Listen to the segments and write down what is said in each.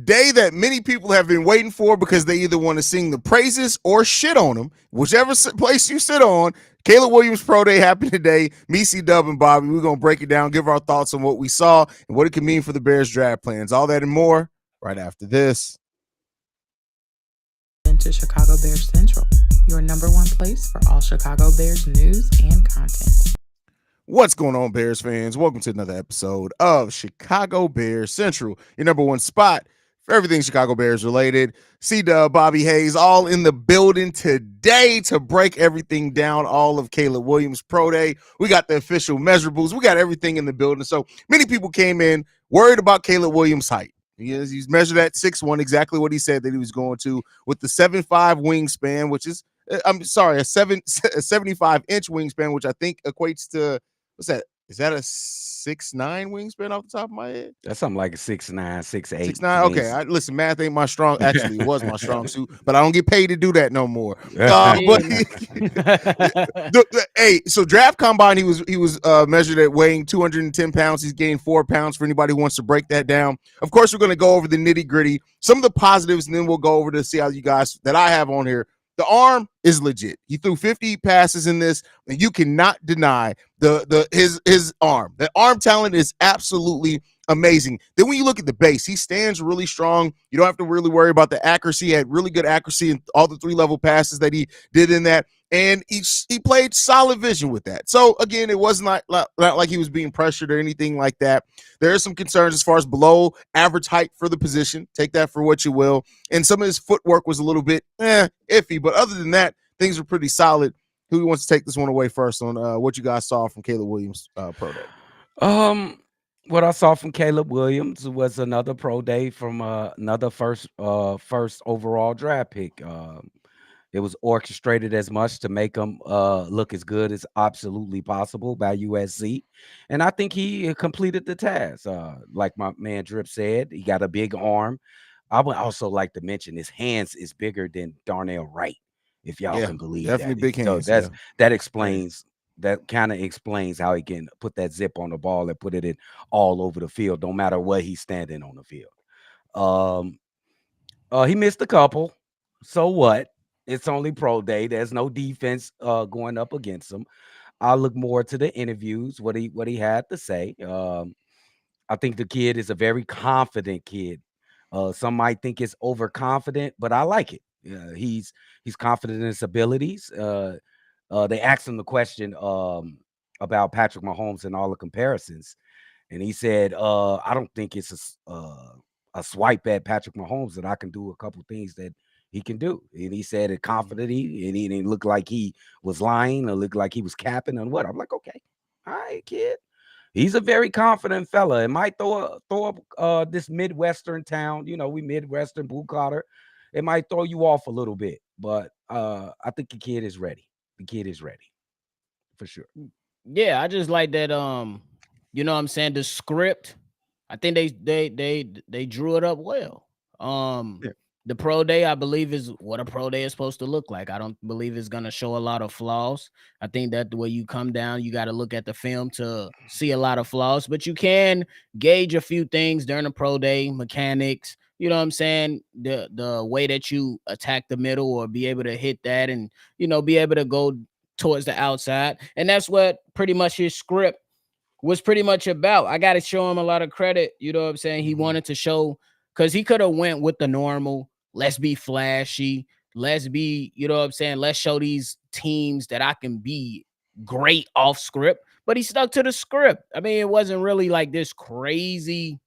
day that many people have been waiting for because they either want to sing the praises or shit on them. Whichever place you sit on, Caleb Williams Pro Day happened today. Me, C-Dub, and Bobby, we're going to break it down, give our thoughts on what we saw and what it can mean for the Bears draft plans. All that and more right after this. To Chicago Bears Central, your number one place for all Chicago Bears news and content. What's going on, Bears fans? Welcome to another episode of Chicago Bears Central, your number one spot for everything Chicago Bears related. C-Dub, Bobby Haize, all in the building today to break everything down, all of Caleb Williams Pro Day. We got the official measurables. We got everything in the building. So many people came in worried about Caleb Williams' height. He's measured at 6'1", exactly what he said that he was going to, with the 7'5" wingspan, which is, I'm sorry, a 75-inch wingspan, which I think equates to, what's that? Is that a 6'9" wingspan off the top of my head? That's something like a 6'9", 6'8". 6'9". Okay, listen, math ain't my strong. Actually, it was my strong suit, but I don't get paid to do that no more. Hey, so draft combine, he was measured at weighing 210 pounds. He's gained 4 pounds for anybody who wants to break that down. Of course, we're going to go over the nitty gritty, some of the positives, and then we'll go over to see how you guys that I have on here. The arm is legit. He threw 50 passes in this, and you cannot deny his arm. The arm talent is absolutely amazing. Then when you look at the base, he stands really strong. You don't have to really worry about the accuracy. He had really good accuracy in all the 3-level passes that he did in that. And he played solid vision with that. So, again, it was not like he was being pressured or anything like that. There are some concerns as far as below average height for the position. Take that for what you will. And some of his footwork was a little bit iffy. But other than that, things were pretty solid. Who wants to take this one away first on what you guys saw from Caleb Williams Pro Day? What I saw from Caleb Williams was another Pro Day from another first overall draft pick. It was orchestrated as much to make him look as good as absolutely possible by USC. And I think he completed the task. Like my man Drip said, he got a big arm. I would also like to mention his hands is bigger than Darnell Wright, if y'all can believe definitely that. Big hands. So that explains that kind of explains how he can put that zip on the ball and put it in all over the field, no matter what he's standing on the field. He missed a couple. So what? It's only Pro Day. There's no defense going up against him. I look more to the interviews, what he had to say. I think the kid is a very confident kid. Some might think it's overconfident, but I like it. He's confident in his abilities. They asked him the question about Patrick Mahomes and all the comparisons, and he said, "I don't think it's a swipe at Patrick Mahomes that I can do a couple things that he can do." And he said it confidently, and he didn't look like he was lying or look like he was capping on what. I'm like, okay, all right, kid. He's a very confident fella. It might throw up this Midwestern town. We Midwestern blue collar. It might throw you off a little bit, but I think the kid is ready. The kid is ready for sure. Yeah, I just like that. You know what I'm saying? The script, I think they drew it up well. The Pro Day, I believe, is what a Pro Day is supposed to look like. I don't believe it's gonna show a lot of flaws. I think that the way you come down, you got to look at the film to see a lot of flaws, but you can gauge a few things during the Pro Day, mechanics. You know what I'm saying? The way that you attack the middle or be able to hit that and, be able to go towards the outside. And that's what pretty much his script was pretty much about. I got to show him a lot of credit. You know what I'm saying? He wanted to show, because he could have went with the normal, let's be flashy. Let's be, you know what I'm saying? Let's show these teams that I can be great off script. But he stuck to the script. I mean, it wasn't really like this crazy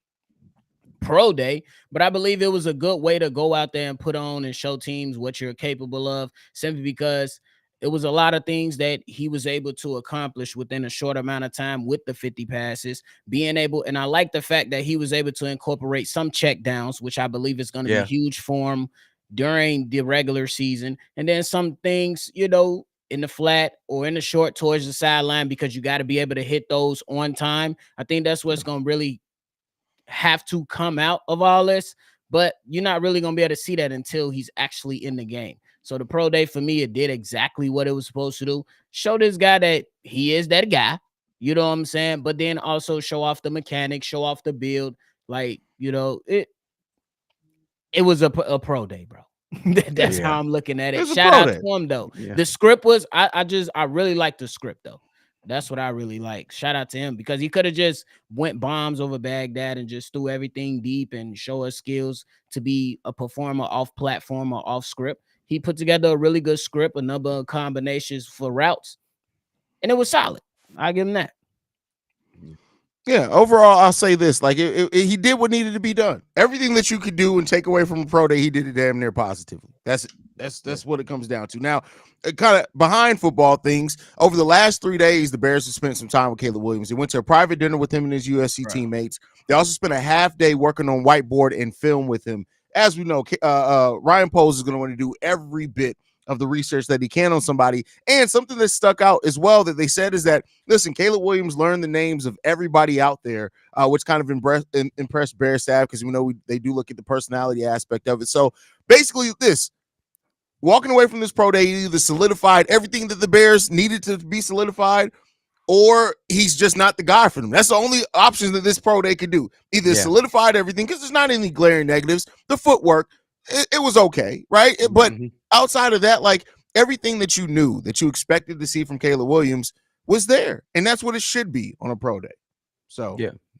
Pro Day, but I believe it was a good way to go out there and put on and show teams what you're capable of, simply because it was a lot of things that he was able to accomplish within a short amount of time with the 50 passes, being able, and I like the fact that he was able to incorporate some check downs, which I believe is going to be huge for him during the regular season. And then some things, in the flat or in the short towards the sideline, because you got to be able to hit those on time. I think that's what's going to really have to come out of all this, but you're not really going to be able to see that until he's actually in the game. So the Pro Day, for me, it did exactly what it was supposed to do. Show this guy that he is that guy, you know what I'm saying? But then also show off the mechanics, show off the build. Like, It was a pro day, bro. That's Yeah. how I'm looking at It it. was a Shout pro out day. to him though. Yeah. The script was I really like the script though. That's what I really like. Shout out to him because he could have just went bombs over Baghdad and just threw everything deep and show us skills to be a performer off platform or off script. He put together a really good script, a number of combinations for routes, and it was solid. I give him that. Yeah, overall, I'll say this: like he did what needed to be done. Everything that you could do and take away from a pro day, he did it damn near positively. That's what it comes down to. Now, kind of behind football things, over the last 3 days, the Bears have spent some time with Caleb Williams. They went to a private dinner with him and his USC teammates. They also spent a half day working on whiteboard and film with him. As we know, Ryan Poles is going to want to do every bit of the research that he can on somebody. And something that stuck out as well that they said is that, listen, Caleb Williams learned the names of everybody out there, which kind of impressed Bear staff because we know they do look at the personality aspect of it. So basically walking away from this pro day, he either solidified everything that the Bears needed to be solidified, or he's just not the guy for them. That's the only option that this pro day could do. Either solidified everything, because there's not any glaring negatives. The footwork, it was okay, right? But outside of that, like everything that you knew, that you expected to see from Caleb Williams was there. And that's what it should be on a pro day. So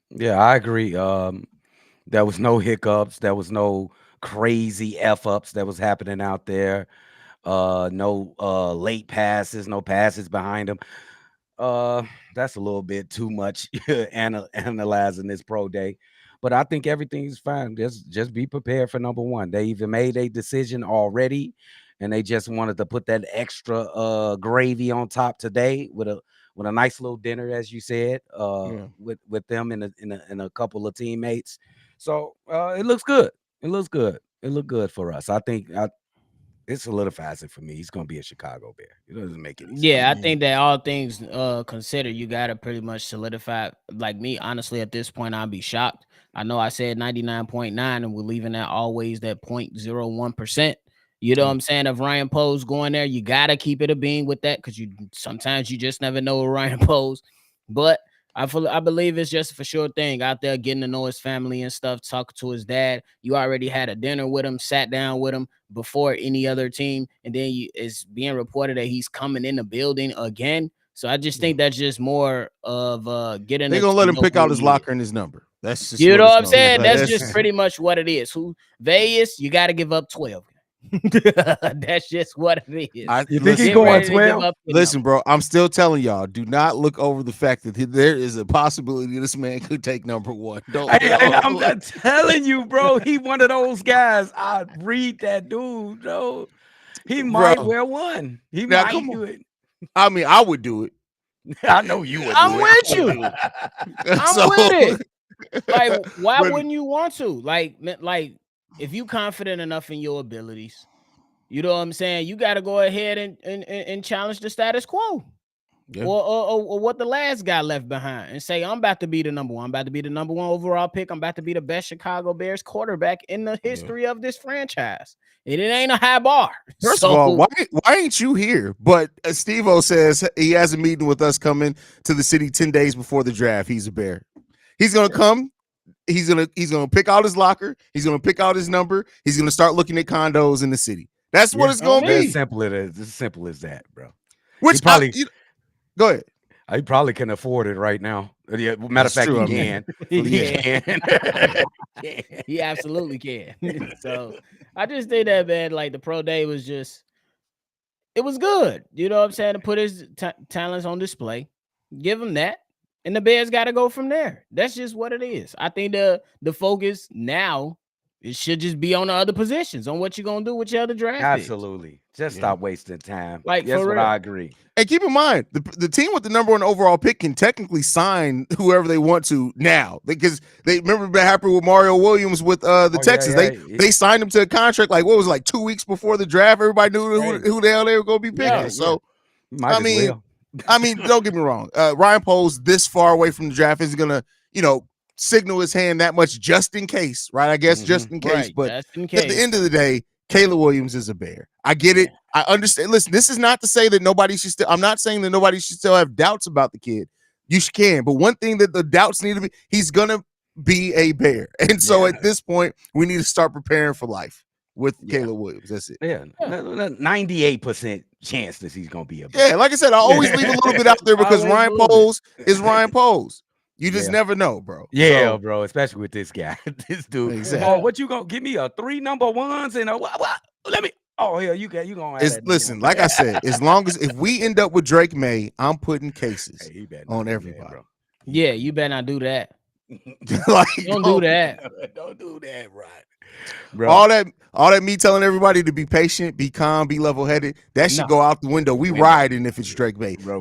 yeah, I agree. There was no hiccups. There was no crazy F-ups that was happening out there. No late passes, no passes behind him. That's a little bit too much analyzing this pro day. But I think everything's fine. Just be prepared for number one. They even made a decision already, and they just wanted to put that extra gravy on top today with a nice little dinner, as you said, with them and a couple of teammates. So it looks good. It looks good. It looked good for us. I think it solidifies it for me. He's going to be a Chicago Bear. It doesn't make any sense. Yeah, I think that all things considered, you got to pretty much solidify. Like me, honestly, at this point, I'd be shocked. I know I said 99.9, and we're leaving that always that 0.01%. You know what I'm saying? If Ryan Poe's going there, you got to keep it a bean with that because sometimes you just never know with Ryan Poe's. But I believe it's just for sure thing out there getting to know his family and stuff, talking to his dad. You already had a dinner with him, sat down with him before any other team, and then it's being reported that he's coming in the building again. So I just think that's just more of getting. They're gonna let him pick out his locker and his number. That's just you know what I'm saying. That's just pretty much what it is. Vegas, you got to give up 12. That's just what it is. You think he's going 12? Listen, bro, I'm still telling y'all, do not look over the fact that there is a possibility this man could take number one. I'm not telling you, bro. He one of those guys. I read that dude, bro. He might wear one. He might do it. I mean, I would do it. I know you would. I'm with you. I'm with it. Like, why wouldn't you want to? Like if you confident enough in your abilities, you know what I'm saying? You got to go ahead and challenge the status quo, or what the last guy left behind, and say, I'm about to be the number one. I'm about to be the number one overall pick. I'm about to be the best Chicago Bears quarterback in the history of this franchise. And it ain't a high bar. First of all, why ain't you here? But Steve-O says he has a meeting with us coming to the city 10 days before the draft. He's a Bear. He's gonna come. He's gonna pick out his locker. He's gonna pick out his number. He's gonna start looking at condos in the city. That's what it's gonna be. As simple as that, bro. Which probably go ahead. He probably can afford it right now. Yeah, matter of fact, he can. He absolutely can. So I just think that, man, like the pro day was just, it was good. You know what I'm saying? To put his talents on display, give him that. And the Bears got to go from there. That's just what it is. I think the focus now, it should just be on the other positions, on what you're going to do with your other draft Absolutely. picks. Just stop wasting time. Like, that's what real. I agree. And keep in mind, the team with the number one overall pick can technically sign whoever they want to now. Because they remember what happened with Mario Williams with the Texans. They signed him to a contract like 2 weeks before the draft. Everybody knew who the hell they were going to be picking. So, I mean, don't get me wrong. Ryan Poles this far away from the draft is going to, signal his hand that much just in case, right? I guess just in case. Right, but at the end of the day, Caleb Williams is a Bear. I get it. I understand. Listen, this is not to say that nobody should still, I'm not saying that nobody should still have doubts about the kid. You can. But one thing that the doubts need to be, he's going to be a Bear. And so at this point, we need to start preparing for life with Caleb Williams. That's it. Yeah, 98% chance that he's gonna be a Bear. Yeah, like I said, I always leave a little bit out there because Ryan Poles is Ryan Poles. You just never know, bro. Yeah, bro, especially with this guy. This dude. Exactly. Oh, what you gonna give me a 3 number ones and a what? Let me. Oh, yeah, you gonna have that. Listen, like I said, as long as if we end up with Drake May, I'm putting cases on everybody. Bro. Yeah, you better not do that. Like, don't do that. Don't do that, right? Bro. All that me telling everybody to be patient, be calm, be level-headed, that should go out the window. We riding if it's Drake May. Bro,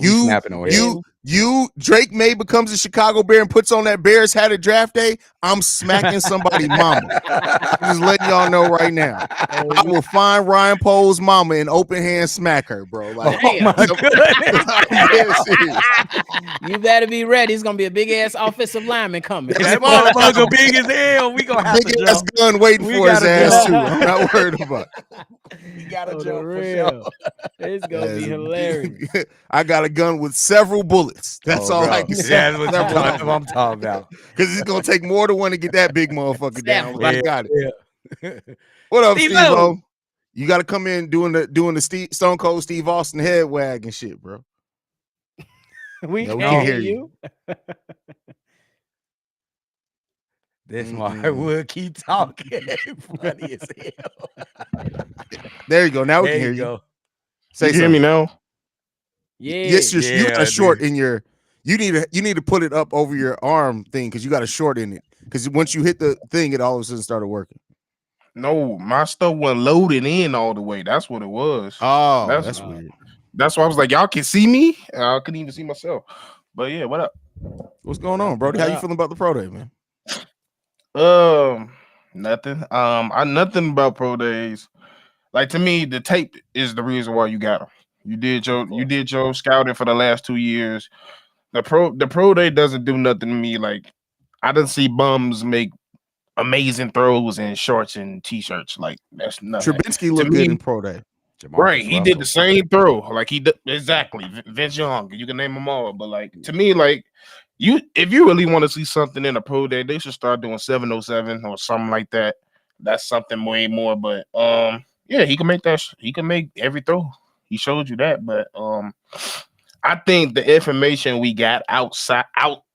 Drake May becomes a Chicago Bear and puts on that Bears hat at draft day, I'm smacking somebody's mama. I'm just letting y'all know right now. I will find Ryan Pole's mama and open hand smack her, bro. Like, oh my goodness. You better be ready. It's gonna be a big ass offensive lineman coming. That motherfucker big as hell. We gonna have big ass gun waiting for his ass too. I'm not worried about it. You gotta jump for sure. It's gonna be hilarious. I got a gun with several bullets. That's all I can say. That's what I'm talking about. Because it's gonna take more than one to get that big motherfucker down. But I got it. Yeah. What up, Steve-O? You got to come in doing the Stone Cold Steve Austin head wag and shit, bro. We can't hear you. This Mark would keep talking. Funny as hell. There you go. Now we can hear you. Say you hear me now? Yeah. Yes, you got a short in your. You need to put it up over your arm thing because you got a short in it. Because once you hit the thing, it all of a sudden started working. No, my stuff wasn't loaded in all the way. That's what it was. Oh, that's weird. That's why I was like, y'all can see me. I couldn't even see myself. But yeah, what up? What's going on, Brody? How you feeling about the pro day, man? Nothing. I nothing about pro days. Like, to me, the tape is the reason why you got them. You did your scouting for the last 2 years. The pro day doesn't do nothing to me. Like, I didn't see bums make amazing throws in shorts and t-shirts. Like, that's nothing. Trubisky looked good in pro day. Right, he did the same throw. Like, he did exactly. Vince Young, you can name them all. But like, to me, like, if you really want to see something in a pro day, they should start doing 707 or something like that. That's something way more. But yeah, he can make that. He can make every throw. He showed you that. But I think the information we got out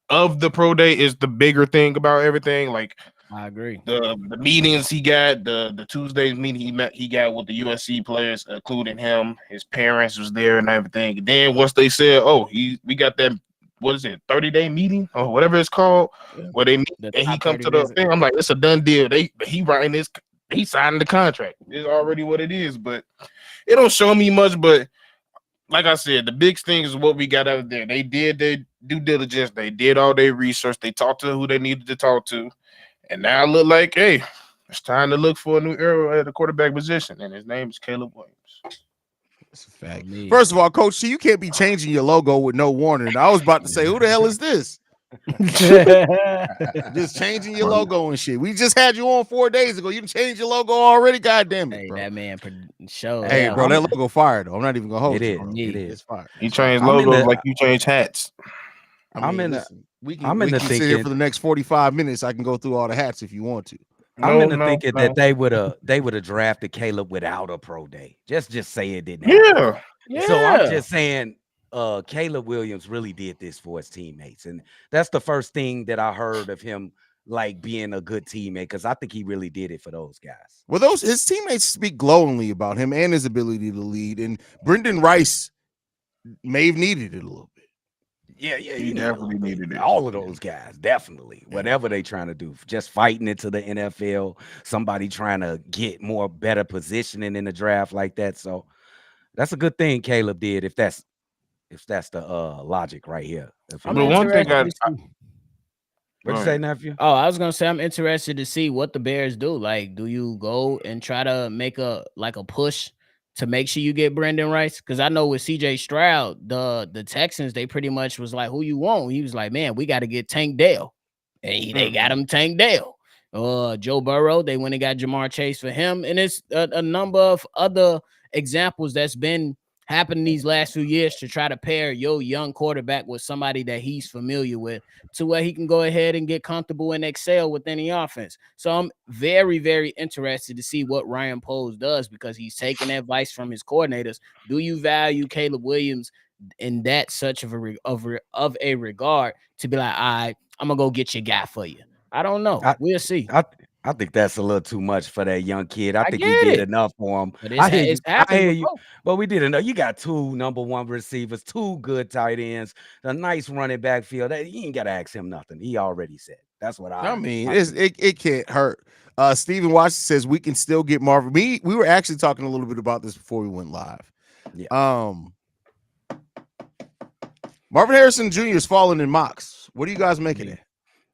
of the pro day is the bigger thing about everything. Like, I agree. The meetings he got, the Tuesdays meeting he got with the USC players, including him, his parents was there and everything. And then once they said, "Oh, we got that, what is it, 30-day meeting or whatever it's called," where they meet and he come to the thing, I'm like, it's a done deal. He writing this, he signed the contract. It's already what it is, but it don't show me much. But like I said, the big thing is what we got out there. They did their due diligence. They did all their research. They talked to who they needed to talk to. And now it look like, hey, it's time to look for a new era at the quarterback position. And his name is Caleb Williams. That's a fact. First of all, Coach C, you can't be changing your logo with no warning. I was about to say, who the hell is this? Just changing your logo and shit. We just had you on 4 days ago. You can change your logo already. God damn it, bro. That man showed. Hey, bro, that logo fired though. I'm not even gonna hold it. It is fire. He changed logos like you change hats. We can sit here for the next 45 minutes. I can go through all the hats if you want to. Thinking that they would have drafted Caleb without a pro day. Just say it didn't happen. Yeah. So I'm just saying Caleb Williams really did this for his teammates. And that's the first thing that I heard of him like being a good teammate, because I think he really did it for those guys. Well, his teammates speak glowingly about him and his ability to lead. And Brendan Rice may have needed it a little bit. Yeah, he definitely needed it. All of those guys, definitely. Whatever they trying to do, just fighting into the NFL, somebody trying to get more better positioning in the draft like that. So that's a good thing Caleb did, if that's the logic right here. But one thing what'd you say, nephew? Oh, I was gonna say I'm interested to see what the Bears do. Like, do you go and try to make a push to make sure you get Brendan Rice? Because I know with CJ Stroud, the Texans, they pretty much was like, who you want? He was like, man, we got to get Tank Dell. And they got him Tank Dell. Joe Burrow, they went and got Jamar Chase for him. And it's a number of other examples that's been happened these last few years to try to pair your young quarterback with somebody that he's familiar with to where he can go ahead and get comfortable and excel with any offense. So I'm very, very interested to see what Ryan Poles does because he's taking advice from his coordinators. Do you value Caleb Williams in that such of a regard to be like, all right, I'm gonna go get your guy for you? I don't know. We'll see. I think that's a little too much for that young kid. I think we get did it. enough for him. But I hear it's you. I hear happened you. before. But we did enough. You got 2 number 1 receivers, 2 good tight ends, a nice running back field. You ain't got to ask him nothing. He already said. That's what I mean. It can't hurt. Stephen Washington says we can still get Marvin. We were actually talking a little bit about this before we went live. Yeah. Marvin Harrison Jr. is falling in mocks. What are you guys making it?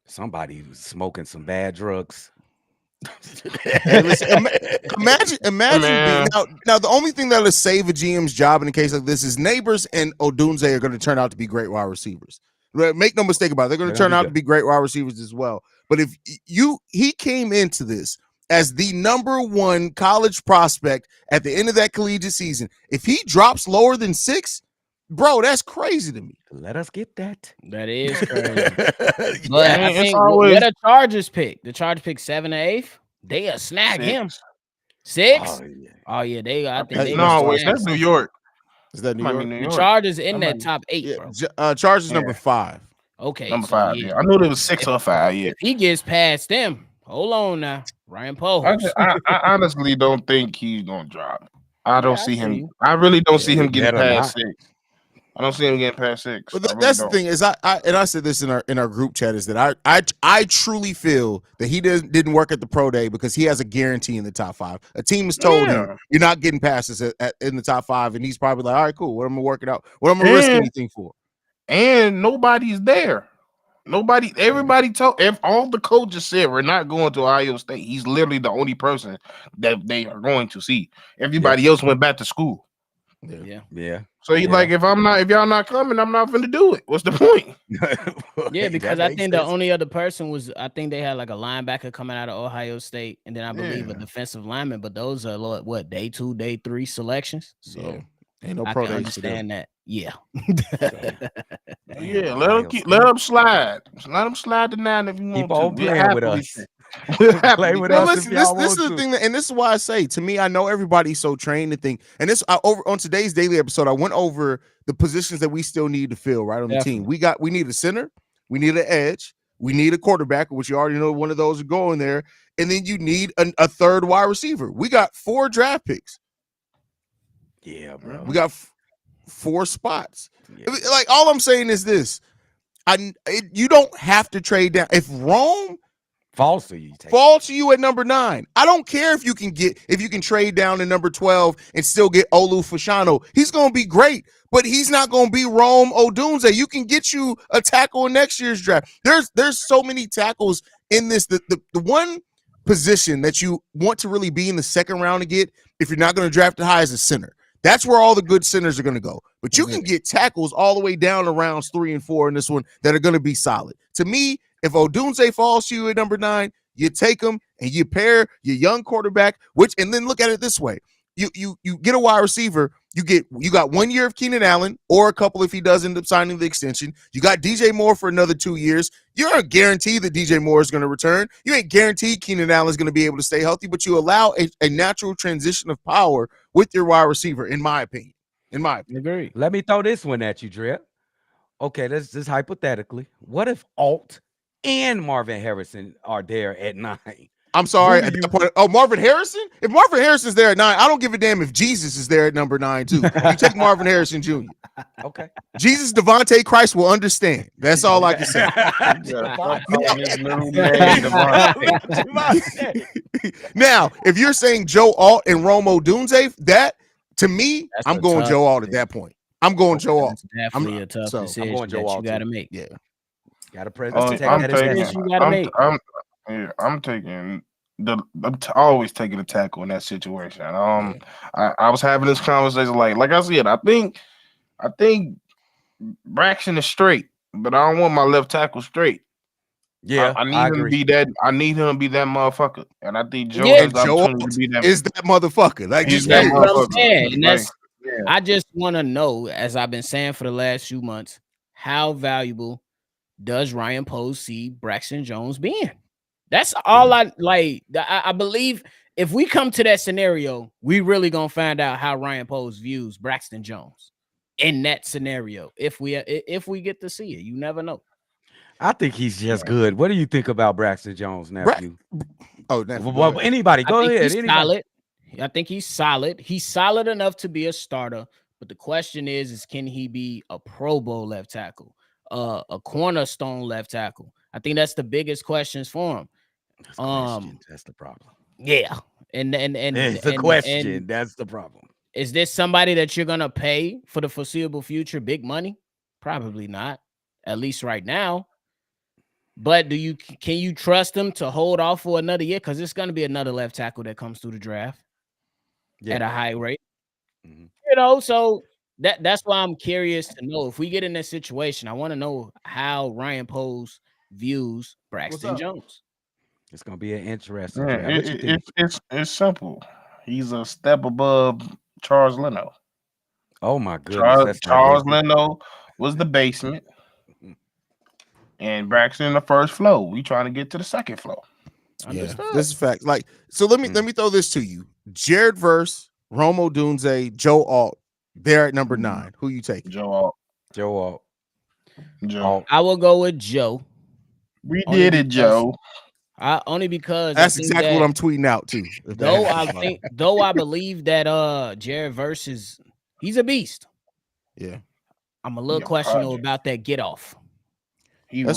Somebody was smoking some bad drugs. Hey, listen, imagine being now the only thing that'll save a GM's job in a case like this is Neighbors and Odunze are going to turn out to be great wide receivers. Make no mistake about it. They're going to turn out to be great wide receivers as well. But if he came into this as the number 1 college prospect at the end of that collegiate season, if he drops lower than 6, bro, that's crazy to me. Let us get that. That is crazy. But I think what the Chargers pick. The Chargers pick 7 or 8. They'll snag him. 6? Oh yeah. I think they that's New York. Is that New York? The Chargers in that top 8, bro. Chargers number 5. Okay, number 5. Yeah, I knew there was 6 or 5. Yeah, if he gets past them, hold on now, Ryan Poles. I honestly don't think he's gonna drop. I don't see him. I really don't see him getting past 6. I don't see him getting past 6. But that's the thing is, I said this in our group chat is that I truly feel that he didn't work at the pro day because he has a guarantee in the top 5. A team has told him you're not getting past us in the top 5, and he's probably like, all right, cool. What am I working out? What am I risk anything for? And nobody's there. Everybody told. If all the coaches said we're not going to Ohio State, he's literally the only person that they are going to see. Everybody else went back to school. Yeah. So he's like, if y'all not coming, I'm not going to do it. What's the point? Yeah, because I think the only other person was, I think they had like a linebacker coming out of Ohio State, and then I believe a defensive lineman. But those are what day 2, day 3 selections. So ain't no I pro can days understand that. Yeah. Yeah, let them slide. Let them slide the 9 if you want Keep on to. playing with us. Play with us. Listen, this is the thing, and this is why I say, to me, I know everybody's so trained to think. And this over on today's daily episode, I went over the positions that we still need to fill right on the team. We need a center, we need an edge, we need a quarterback, which you already know one of those are going there, and then you need a third wide receiver. We got 4 draft picks. Yeah, bro. We got 4 spots. Yeah. Like, all I'm saying is this: you don't have to trade down. If Rome falls to you at number 9, I don't care if you can trade down to number 12 and still get Olu Fashanu. He's gonna be great, but he's not gonna be Rome Odunze. You can get you a tackle in next year's draft. There's so many tackles in this. The one position that you want to really be in the second round to get, if you're not going to draft it high, is a center. That's where all the good centers are going to go. But you can get tackles all the way down to rounds 3 and 4 in this one that are going to be solid. To me, if Odunze falls to you at number 9, you take him and you pair your young quarterback, and then look at it this way. You get a wide receiver, you got 1 year of Keenan Allen, or a couple if he does end up signing the extension. You got DJ Moore for another 2 years. You're not guaranteed that DJ Moore is going to return. You ain't guaranteed Keenan Allen is going to be able to stay healthy, but you allow a natural transition of power with your wide receiver, in my opinion. Agree. Let me throw this one at you, Drip. Okay, let's just hypothetically. What if Alt and Marvin Harrison are there at 9? I'm sorry. At that point, Marvin Harrison? If Marvin Harrison's there at 9, I don't give a damn if Jesus is there at number 9 too. You take Marvin Harrison Jr. Okay. Jesus Devontae Christ will understand. That's all I can say. Now, if you're saying Joe Alt and Romo Odunze, that to me, I'm going Joe Alt at that point. I'm going Joe Alt. Definitely a tough decision. I'm going Joe Alt. You got to make. Yeah. Got to protect that. You got to make. I'm taking always taking a tackle in that situation. I was having this conversation like I said, I think Braxton is straight, but I don't want my left tackle straight. Yeah, I need him to be that. I need him to be that motherfucker, and I think Joe is that motherfucker. Like, he's that motherfucker. And I just want to know, as I've been saying for the last few months, how valuable does Ryan Poles see Braxton Jones being? That's all I like. I believe if we come to that scenario, we really gonna find out how Ryan Poles views Braxton Jones in that scenario. If we get to see it, you never know. I think he's just good. What do you think about Braxton Jones, nephew? Anybody, go ahead. He's Anybody. solid. I think he's solid. He's solid enough to be a starter. But the question is can he be a Pro Bowl left tackle, a cornerstone left tackle? I think that's the biggest questions for him. That's the problem. Yeah, and it's the question. That's the problem. Is this somebody that you're gonna pay for the foreseeable future big money? Probably not, at least right now. But can you trust him to hold off for another year? Because it's gonna be another left tackle that comes through the draft at a high rate. Mm-hmm. You know, so that's why I'm curious to know if we get in this situation. I want to know how Ryan Poles views Braxton Jones. It's gonna be an interesting draft. It's simple. He's a step above Charles Leno. Oh my goodness! Charles Leno was the basement, and Braxton in the first floor. We trying to get to the second floor. Yeah, this is fact. Like, so let me throw this to you: Jared Verse, Rome Odunze, Joe Alt. They're at number 9. Who you taking? Joe Alt. I will go with Joe. We did it, Joe. Only because that's exactly what I'm tweeting out too. Though I believe that Jared Verse he's a beast. Yeah, I'm a little questionable about that get off. He I'm a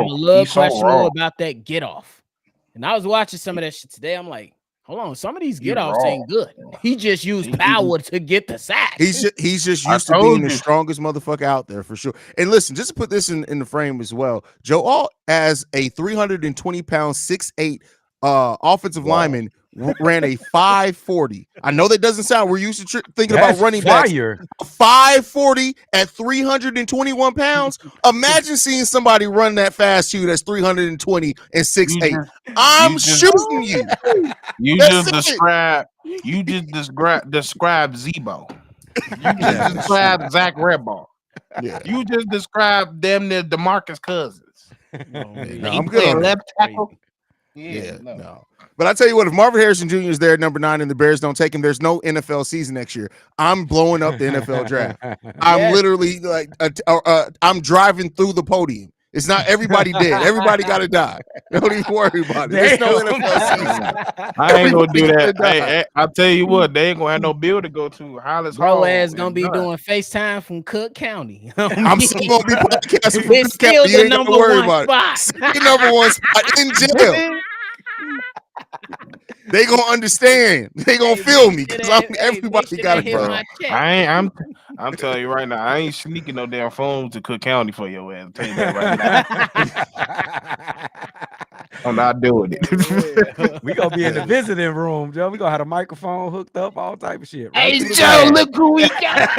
little questionable about that get off. And I was watching some of that shit today. I'm like, hold on, some of these get offs ain't good. He just used power to get the sack. He's just used to being the strongest motherfucker out there for sure. And listen, just to put this in the frame as well, Joe Alt as a 320-pound, 6'8" offensive lineman ran a 5.40. I know that doesn't sound. We're used to thinking about running backs. 5.40 at 321 pounds. Imagine seeing somebody run that fast to you that's 320 and 6'8". I'm shooting you. You just described Zebo. You just described Zach Redball. Yeah. You just described them near DeMarcus Cousins. I'm good. Left tackle. Yeah, no. But I tell you what, if Marvin Harrison Jr. is there at number 9 and the Bears don't take him, there's no NFL season next year. I'm blowing up the NFL draft. I'm literally like, I'm driving through the podium. It's not everybody dead. Everybody got to die. Don't even worry about it. There's no NFL season. I ain't gonna do that. I'll tell you what, they ain't gonna have no bill to go to. Hollis Bro ass gonna be doing FaceTime from Cook County. I'm still gonna be podcasting from Cook County. You ain't got to worry about it. Still number 1 spot in jail. They gonna understand. They gonna feel me because everybody got it, bro. I'm telling you right now, I ain't sneaking no damn phone to Cook County for your ass. I'll tell you that right now. I'm not doing it. We gonna be in the visiting room, Joe. We gonna have a microphone hooked up, all type of shit. Right? Hey, Joe, look who we got.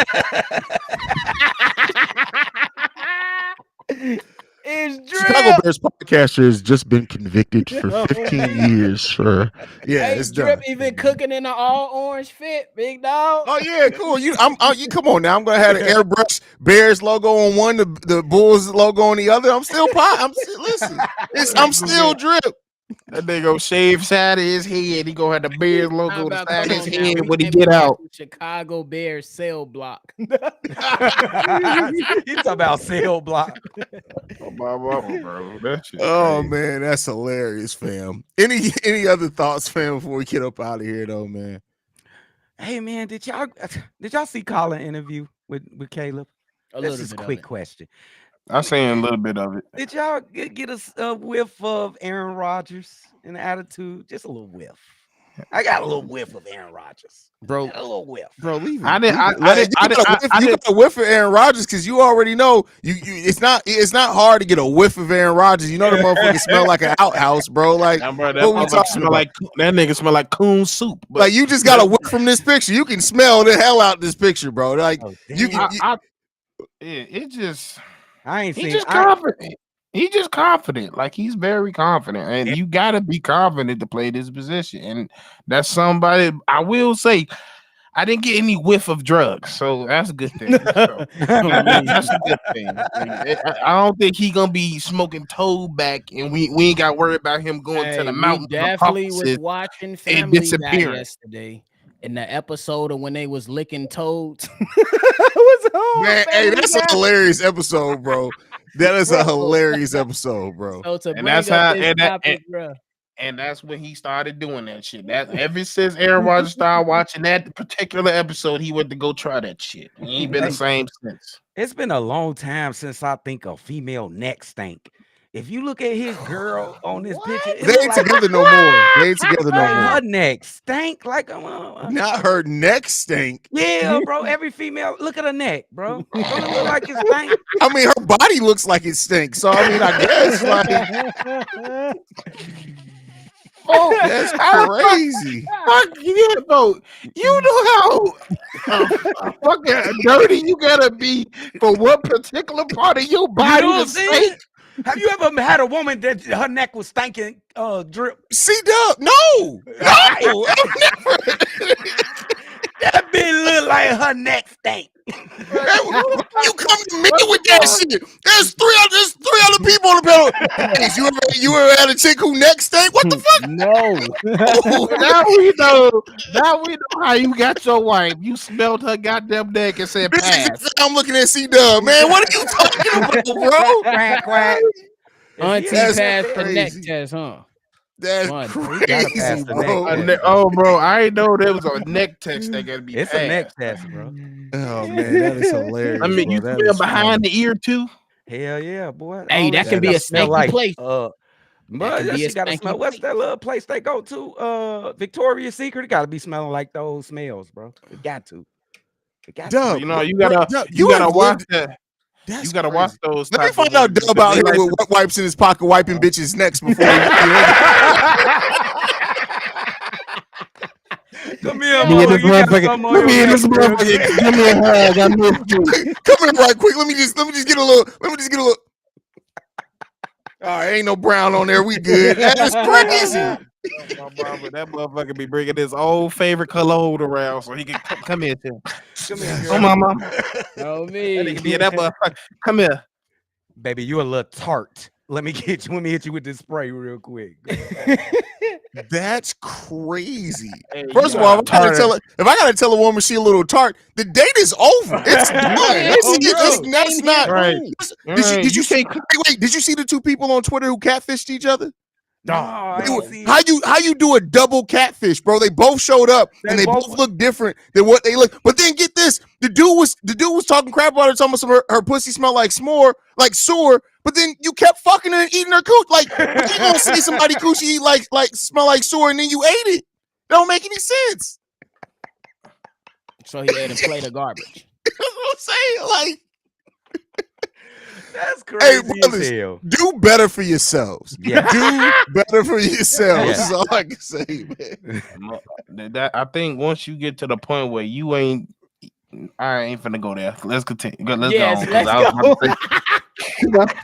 Chicago Bears podcaster has just been convicted for 15 years for it's Drip done. even cooking in an all orange fit, big dog. Oh yeah, cool. You come on now. I'm gonna have an airbrush Bears logo on one, the Bulls logo on the other. I'm still Drip. That nigga gonna shave side of his head. He gonna have the Bears logo on the side of his head when he get out. Chicago Bears cell block. You talking about cell block? Oh, my mama, bro. That shit crazy. Man, that's hilarious, fam. Any other thoughts, fam, before we get up out of here, though, man? Hey, man, did y'all see Colin interview with Caleb? That's just a quick question. I seen a little bit of it. Did y'all get a whiff of Aaron Rodgers and the attitude? Just a little whiff. I got a little whiff of Aaron Rodgers, bro. A little whiff, bro. Leave it. You got a whiff of Aaron Rodgers because you already know it's not hard to get a whiff of Aaron Rodgers. You know the motherfucker smell like an outhouse, bro. Like that nigga smell like coon soup. But like you just got a whiff from this picture. You can smell the hell out this picture, bro. Like confident. He's just confident. Like he's very confident, and you gotta be confident to play this position. And that's somebody I will say. I didn't get any whiff of drugs, so that's a good thing. So, that's a good thing. I don't think he gonna be smoking toad back, and we ain't got to worry about him going to the mountains. We definitely was watching Family Guy disappearing yesterday in the episode of when they was licking toads. Man, hey, that's a hilarious episode, bro. That is a hilarious episode, bro. So to and bring that's up how this topic, bro. And that's when he started doing that shit. That ever since Aaron Rodgers started watching that particular episode, he went to go try that shit. He ain't been the same since. It's been a long time since I think a female neck stank. If you look at his girl on this picture, they ain't together no more. They ain't together no more. Her neck stank like not her neck stink. Yeah, bro. Every female, look at her neck, bro. Don't it look like it stank? I mean, her body looks like it stinks. So I mean, I guess like. Oh, that's crazy. Fuck yeah, bro. You know how fucking dirty you gotta be for what particular part of your body to stink? Have you ever had a woman that her neck was stinking drip? C-Dub, no. That bitch look like her neck stank. You come to me with that shit. There's three other people on the panel. Hey, you ever had a chick who neck stank? What the fuck? No. Now we know how you got your wife. You smelled her goddamn neck and said pass. I'm looking at C-Dub, man. What are you talking about, bro? Quack, quack. Auntie passed the neck test, huh? That's crazy, bro. Oh, bro, I didn't know there was a neck test that gotta be It's passed. a neck test, bro. Oh man, that is hilarious. I mean, you smell behind the ear too. Hell yeah, boy. Hey, that can be a stinky place. But she gotta smell. What's that little place they go to? Victoria's Secret. It gotta be smelling like those smells, bro. It got to. Dub, you know, you gotta watch that. You gotta watch those. Let me find out Dub out here with wet wipes in his pocket, wiping bitches' necks before. Come here, Give me this motherfucker. Give me a hug. I missed you. Come here right quick. Let me just get a little. All right, ain't no brown on there. We good. That is crazy. That motherfucker be bringing his old favorite cologne around so he can come here too. Come here, girl. Oh, mama. Oh me. That motherfucker. Come here, baby. You a little tart. Let me hit you with this spray real quick. That's crazy. Hey, First of all, if I gotta tell a woman she a little tart, the date is over. It's done. That's not right. Did you see? Wait, did you see the two people on Twitter who catfished each other? No, how you do a double catfish, bro? They both showed up and they both look different than what they look. But then get this: the dude was talking crap about her, talking about her pussy smelled like sewer. But then you kept fucking her and eating her cooch. Like you gonna see somebody coochie eat like smell like sewer and then you ate it? That don't make any sense. So he ate a plate of garbage. That's what I'm saying. Like. That's crazy. Hey, brothers, do better for yourselves. Yeah. Do better for yourselves. Yeah. That's all I can say, man. I think once you get to the point where you ain't, I ain't finna go there. Let's continue. Let's go. But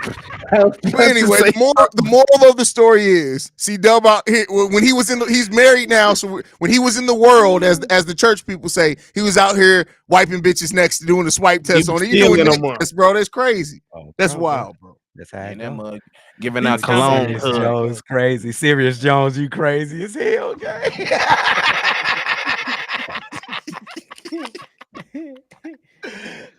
anyway, the moral of the story is, see, Dub out here when he was he's married now. So when he was in the world, as the church people say, he was out here wiping bitches next to doing the swipe test on it. You know, bro, that's crazy. That's wild, bro. That's how it goes. Giving out cologne. Jones crazy. Serious Jones, you crazy as hell, guy.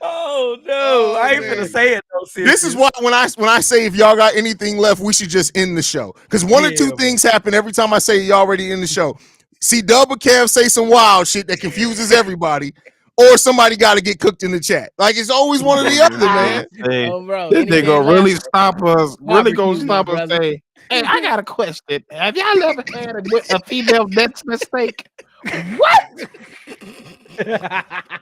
Oh no, I ain't gonna say it though. This is why when I say if y'all got anything left, we should just end the show. Because one or two things happen every time I say y'all already in the show. See Dub or Kev say some wild shit that confuses everybody, or somebody got to get cooked in the chat. Like it's always one or the other, man. Hey, Oh, bro, this nigga really stop us. Really gonna Barbecue, stop us. brother. Say, hey, I got a question. Have y'all ever had a female neck mistake? What?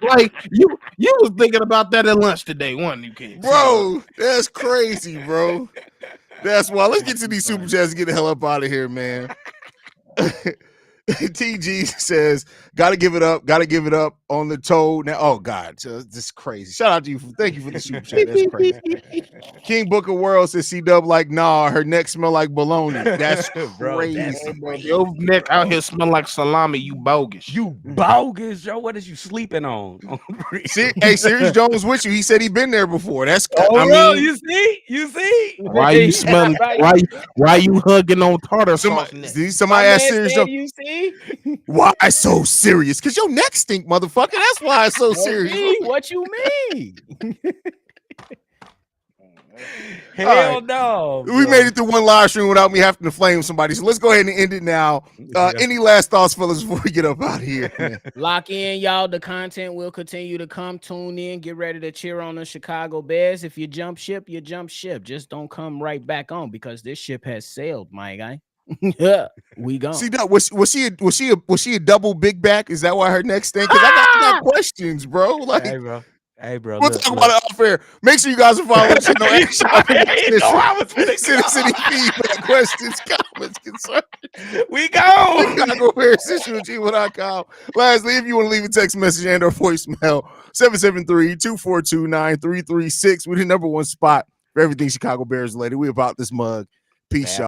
Like you was thinking about that at lunch today, wasn't you, kid? Bro, that's crazy, bro. That's why. Let's get to these super chats and get the hell up out of here, man. TG says, gotta give it up on the toe. Now, oh God, this is crazy. Shout out to you. Thank you for the super chat. That's crazy. King Booker World says C-Dub like, nah, her neck smell like bologna. That's Bro, crazy. that's Bro, your neck out here smell like salami. You bogus. you bogus, Joe. What is you sleeping on? Hey, Sirius Jones with you. He said he been there before. That's I mean, you see. Why you smelling? Why you hugging on tartar sauce? Somebody asked Sirius Jones, you see? why so serious? Because your neck stink, motherfucker. That's why it's so serious. See, what you mean? Hell no. We made it through one live stream without me having to flame somebody. So let's go ahead and end it now. Any last thoughts, fellas, before we get up out of here? Lock in, y'all. The content will continue to come. Tune in. Get ready to cheer on the Chicago Bears. If you jump ship, you jump ship. Just don't come right back on because this ship has sailed, my guy. We gone. See, was she a double big back? Is that why her neck stink? Because I got questions, bro. Like, Hey, bro. we'll talk about it off air. Make sure you guys are following us. City feedback, questions, comments, concerns. We go. Chicago Bears issue@gmail.com. Lastly, if you want to leave a text message and or voicemail, 773-242-9336. We're the #1 spot for everything Chicago Bears related. We about this mug. Peace, y'all.